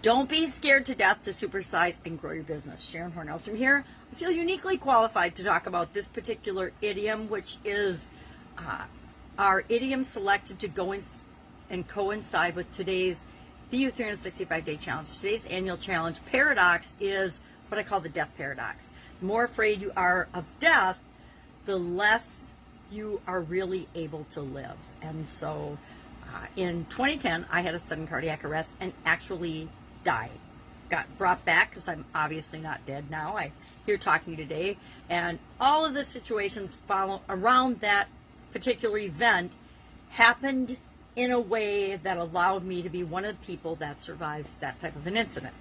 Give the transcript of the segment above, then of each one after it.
Don't be scared to death to supersize and grow your business. Sharon Horne-Ellstrom here. I feel uniquely qualified to talk about this particular idiom, which is our idiom selected to go in and coincide with today's BU 365-day challenge. Today's annual challenge paradox is what I call the death paradox. The more afraid you are of death, the less you are really able to live. And so in 2010, I had a sudden cardiac arrest and actually died. Got brought back because I'm obviously not dead now. I'm here talking today. And all of the situations follow around that particular event happened in a way that allowed me to be one of the people that survives that type of an incident.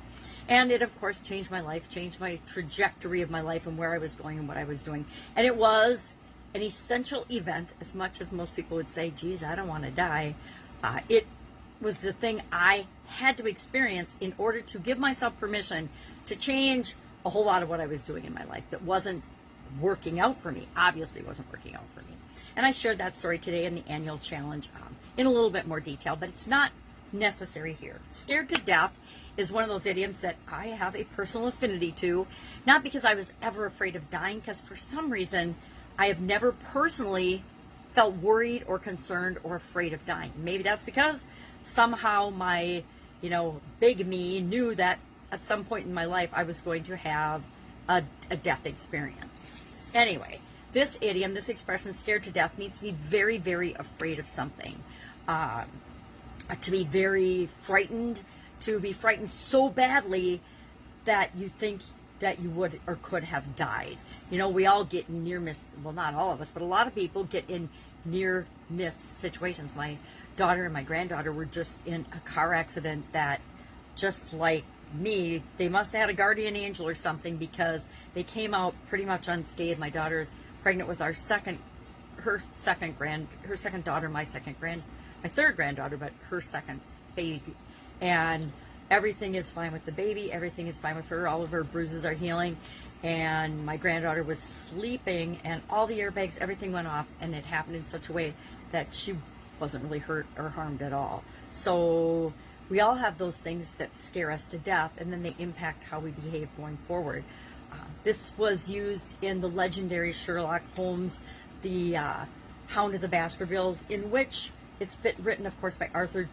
And it, of course, changed my life, changed my trajectory of my life and where I was going and what I was doing. And it was an essential event, as much as most people would say, geez, I don't want to die. It was the thing I had to experience in order to give myself permission to change a whole lot of what I was doing in my life that wasn't working out for me. Obviously wasn't working out for me. And I shared that story today in the annual challenge in a little bit more detail, but it's not necessary here. Scared to death is one of those idioms that I have a personal affinity to, not because I was ever afraid of dying, because for some reason I have never personally felt worried or concerned or afraid of dying. Maybe that's because somehow my, big me knew that at some point in my life I was going to have a death experience. Anyway, this idiom, this expression, scared to death, means to be very, very afraid of something. To be very frightened, to be frightened so badly that you think that you would or could have died. We all get near miss, well, not all of us, but a lot of people get in near miss situations. My daughter and my granddaughter were just in a car accident that, just like me, they must have had a guardian angel or something, because they came out pretty much unscathed. My daughter's pregnant with her second daughter, my third granddaughter, but her second baby. And everything is fine with the baby. Everything is fine with her. All of her bruises are healing. And my granddaughter was sleeping, and all the airbags, everything went off, and it happened in such a way that she wasn't really hurt or harmed at all. So we all have those things that scare us to death, and then they impact how we behave going forward. This was used in the legendary Sherlock Holmes, the Hound of the Baskervilles, in which it's been written, of course, by Arthur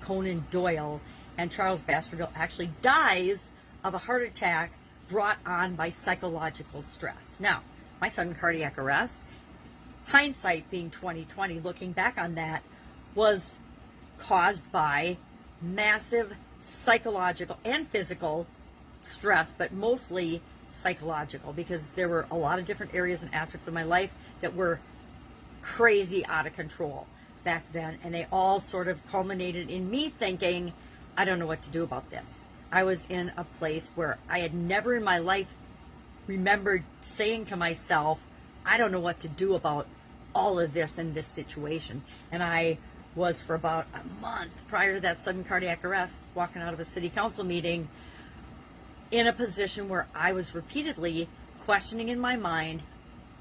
Conan Doyle, and Charles Baskerville actually dies of a heart attack brought on by psychological stress. Now, my sudden cardiac arrest, hindsight being 2020, looking back on that, was caused by massive psychological and physical stress, but mostly psychological, because there were a lot of different areas and aspects of my life that were crazy out of control back then, and they all sort of culminated in me thinking, I don't know what to do about this. I was in a place where I had never in my life remembered saying to myself, I don't know what to do about all of this in this situation. And I was, for about a month prior to that sudden cardiac arrest, walking out of a city council meeting in a position where I was repeatedly questioning in my mind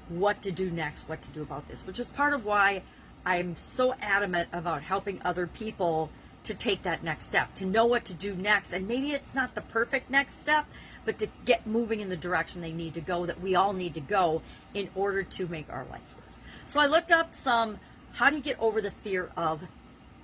what to do next, what to do about this, which is part of why I'm so adamant about helping other people to take that next step, to know what to do next. And maybe it's not the perfect next step, but to get moving in the direction they need to go, that we all need to go in order to make our lives work. So I looked up some, how do you get over the fear of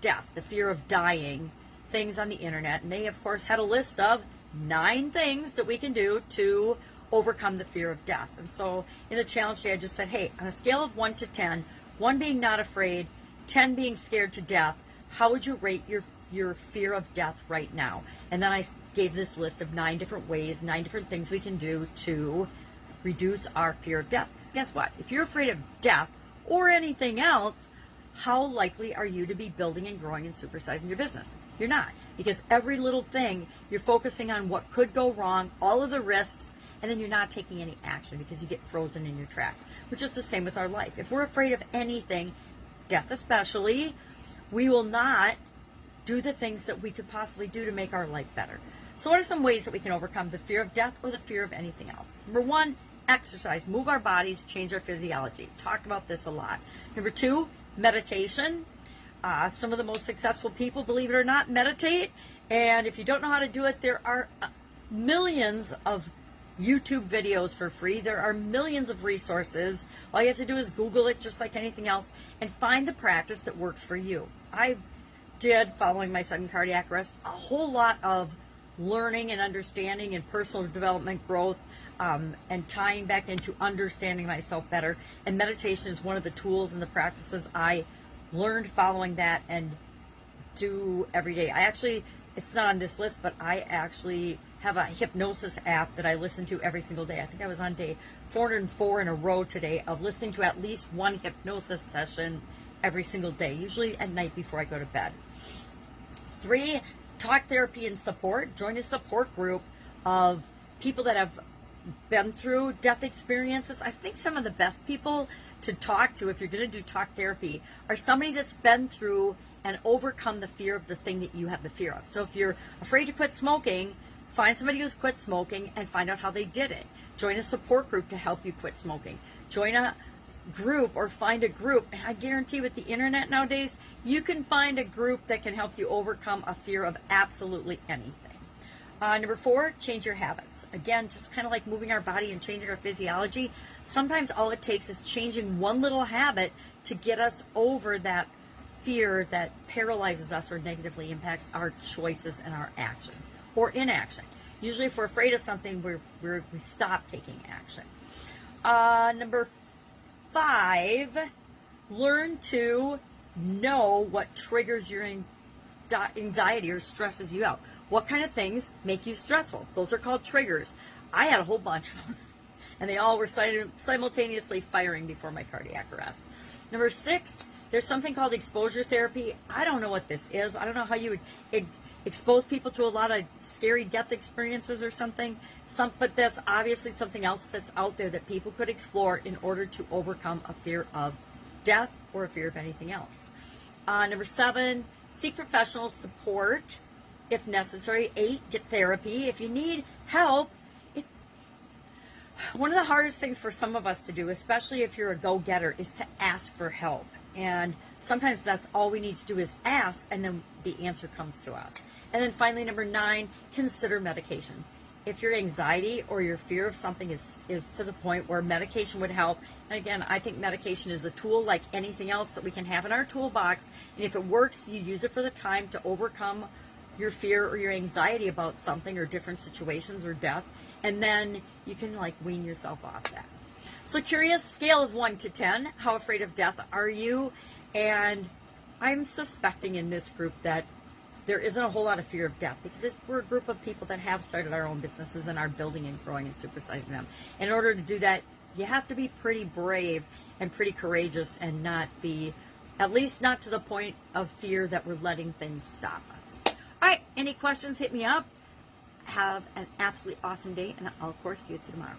death, the fear of dying, things on the internet. And they, of course, had a list of 9 things that we can do to overcome the fear of death. And so in the challenge today, I just said, hey, on a scale of 1 to 10, 1 being not afraid, 10 being scared to death, how would you rate your fear of death right now? And then I gave this list of 9 different ways, 9 different things we can do to reduce our fear of death. Because guess what? If you're afraid of death or anything else, how likely are you to be building and growing and supersizing your business? You're not. Because every little thing, you're focusing on what could go wrong, all of the risks, and then you're not taking any action because you get frozen in your tracks, which is the same with our life. If we're afraid of anything, death especially, we will not do the things that we could possibly do to make our life better. So what are some ways that we can overcome the fear of death or the fear of anything else? Number 1, exercise. Move our bodies, change our physiology. Talked about this a lot. Number 2, meditation. Some of the most successful people, believe it or not, meditate. And if you don't know how to do it, there are millions of YouTube videos for free. There are millions of resources. All you have to do is Google it just like anything else and find the practice that works for you. I did, following my sudden cardiac arrest, a whole lot of learning and understanding and personal development growth, and tying back into understanding myself better. And meditation is one of the tools and the practices I learned following that and do every day. It's not on this list, but I actually have a hypnosis app that I listen to every single day. I think I was on day 404 in a row today of listening to at least one hypnosis session every single day, usually at night before I go to bed. 3, talk therapy and support. Join a support group of people that have been through death experiences. I think some of the best people to talk to, if you're going to do talk therapy, are somebody that's been through and overcome the fear of the thing that you have the fear of. So if you're afraid to quit smoking, find somebody who's quit smoking and find out how they did it. Join a support group to help you quit smoking. Join a group or find a group. And I guarantee with the internet nowadays, you can find a group that can help you overcome a fear of absolutely anything. Number 4, change your habits. Again, just kind of like moving our body and changing our physiology. Sometimes all it takes is changing one little habit to get us over that fear that paralyzes us or negatively impacts our choices and our actions or inaction. Usually if we're afraid of something, we stop taking action. Number 5, learn to know what triggers your anxiety or stresses you out. What kind of things make you stressful? Those are called triggers. I had a whole bunch of them, and they all were simultaneously firing before my cardiac arrest. Number 6, there's something called exposure therapy. I don't know what this is. I don't know how you would expose people to a lot of scary death experiences or something. But that's obviously something else that's out there that people could explore in order to overcome a fear of death or a fear of anything else. Number 7, seek professional support if necessary. 8, get therapy. If you need help, one of the hardest things for some of us to do, especially if you're a go-getter, is to ask for help. And sometimes that's all we need to do is ask, and then the answer comes to us. And then finally, number 9, consider medication. If your anxiety or your fear of something is to the point where medication would help, and again, I think medication is a tool like anything else that we can have in our toolbox, and if it works, you use it for the time to overcome your fear or your anxiety about something or different situations or death, and then you can like wean yourself off that. So curious, scale of 1 to 10, how afraid of death are you? And I'm suspecting in this group that there isn't a whole lot of fear of death because we're a group of people that have started our own businesses and are building and growing and supersizing them. And in order to do that, you have to be pretty brave and pretty courageous and not be, at least not to the point of fear that we're letting things stop us. All right, any questions, hit me up. Have an absolutely awesome day, and I'll, of course, see you tomorrow.